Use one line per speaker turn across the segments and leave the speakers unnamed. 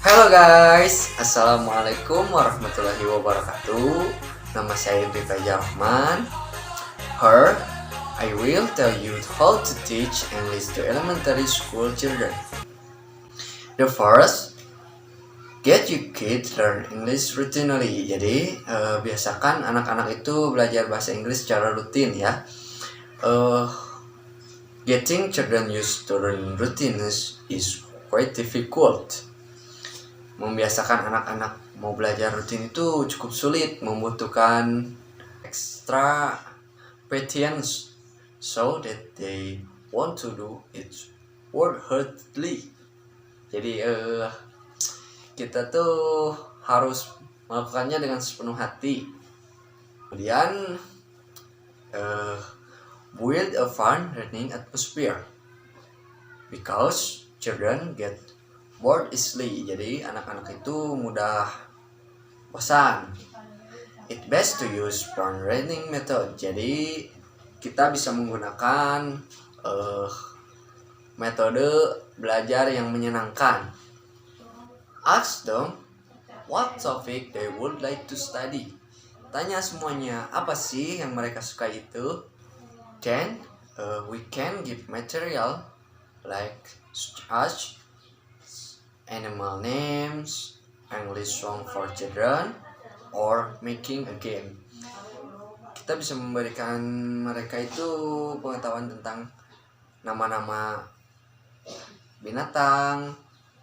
Halo guys, Assalamualaikum warahmatullahi wabarakatuh. Nama saya Indri Rahman. Here, I will tell you how to teach English to elementary school children. The first, get your kids learn English routinely. Jadi, biasakan anak-anak itu belajar bahasa Inggris secara rutin ya. Getting children used to learn routines is quite difficult. Membiasakan anak-anak mau belajar rutin itu cukup sulit, membutuhkan extra patience so that they want to do it wholeheartedly. Jadi kita tuh harus melakukannya dengan sepenuh hati. Kemudian build a fun learning atmosphere because children get bored easily. Jadi anak-anak itu mudah bosan. It best to use fun learning method. Jadi kita bisa menggunakan metode belajar yang menyenangkan. Ask them what topic they would like to study. Tanya semuanya apa sih yang mereka suka itu. Then we can give material like such animal names, English song for children, or making a game. Kita bisa memberikan mereka itu pengetahuan tentang nama-nama binatang,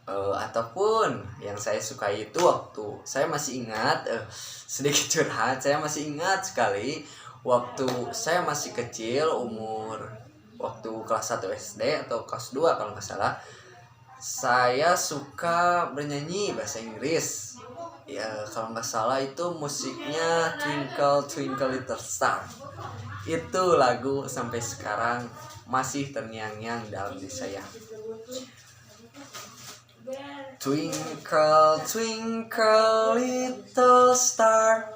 ataupun yang saya sukai itu waktu saya masih ingat, sedikit curhat, saya masih ingat sekali waktu saya masih kecil, waktu kelas 1 SD atau kelas 2 kalau nggak salah, saya suka bernyanyi bahasa Inggris. Ya kalau nggak salah itu musiknya Twinkle Twinkle Little Star. Itu lagu sampai sekarang masih terngiang-ngiang dalam diri saya. Twinkle Twinkle Little Star,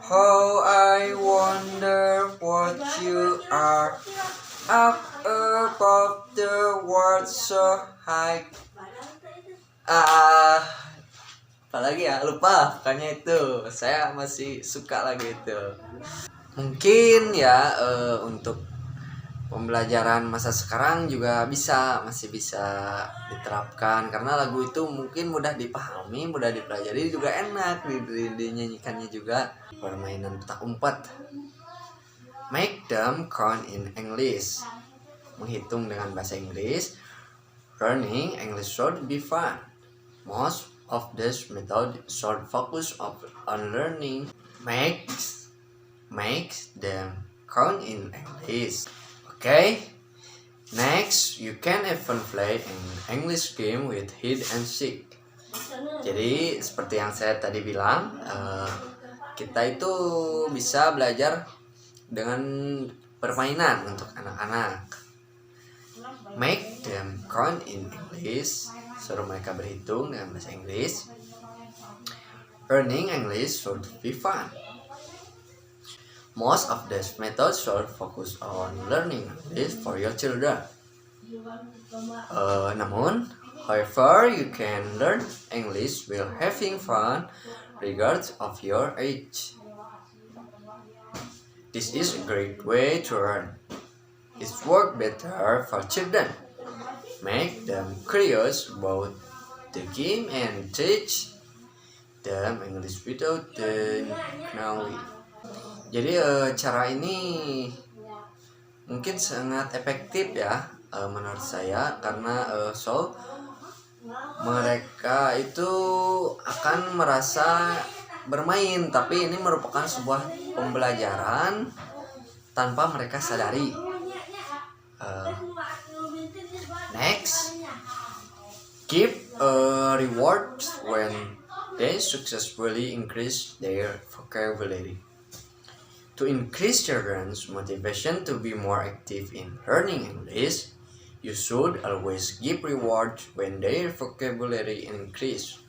how I wonder what you are, up above the world so high. Apalagi ya, lupa pokoknya itu. Saya masih suka lagu itu. Mungkin ya untuk pembelajaran masa sekarang juga masih bisa diterapkan karena lagu itu mungkin mudah dipahami, mudah dipelajari, juga enak dinyanyikannya juga. Permainan petak umpet. Make them count in English. Menghitung dengan bahasa Inggris. Learning English should be fun. Most of this method should focus on learning makes them count in English. Okay? Next, you can even play an English game with hide and seek. Jadi seperti yang saya tadi bilang, kita itu bisa belajar dengan permainan untuk anak-anak. Make them count in English. Suruh mereka berhitung dengan bahasa Inggris. Learning English should be fun. Most of these methods should focus on learning English for your children. Namun, however, you can learn English while having fun regardless of your age. This is a great way to learn. It's work better for children. Make them curious about the game and teach them English without the knowledge. Jadi cara ini mungkin sangat efektif ya menurut saya karena mereka itu akan merasa bermain, tapi ini merupakan sebuah pembelajaran tanpa mereka sadari. Next, give a reward when they successfully increase their vocabulary. To increase children's motivation to be more active in learning English, you should always give rewards when their vocabulary increase.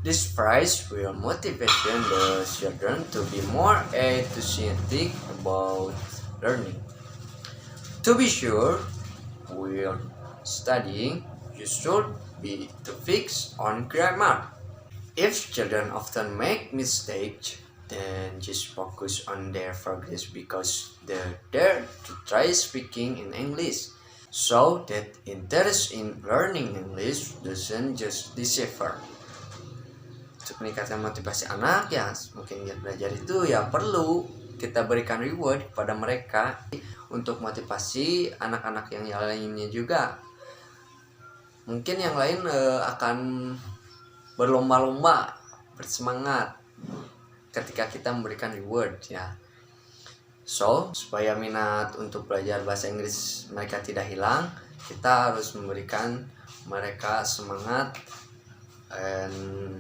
This prize will motivate the children to be more enthusiastic about learning. To be sure, while studying, you should be to fix on grammar. If children often make mistakes, then just focus on their progress because they're there to try speaking in English. So that interest in learning English doesn't just disappear. Untuk meningkatkan motivasi anak ya, mungkin giat belajar itu ya perlu kita berikan reward kepada mereka untuk motivasi anak-anak yang lainnya juga. Mungkin yang lain akan berlomba-lomba, bersemangat ketika kita memberikan reward ya. So, supaya minat untuk belajar bahasa Inggris mereka tidak hilang, kita harus memberikan mereka semangat. And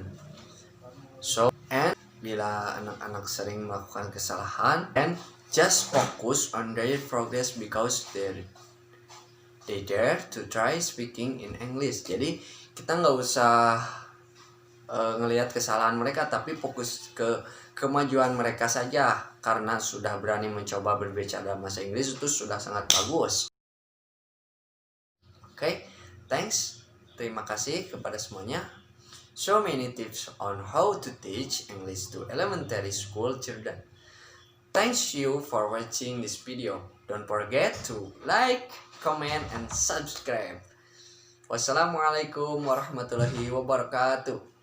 bila anak-anak sering melakukan kesalahan, and just focus on their progress because they dare to try speaking in English. Jadi kita nggak usah ngelihat kesalahan mereka, tapi fokus ke kemajuan mereka saja, karena sudah berani mencoba berbicara dalam bahasa Inggris itu sudah sangat bagus. Oke, thanks, terima kasih kepada semuanya. So many tips on how to teach English to elementary school children. Thanks you for watching this video. Don't forget to like, comment, and subscribe. Wassalamualaikum warahmatullahi wabarakatuh.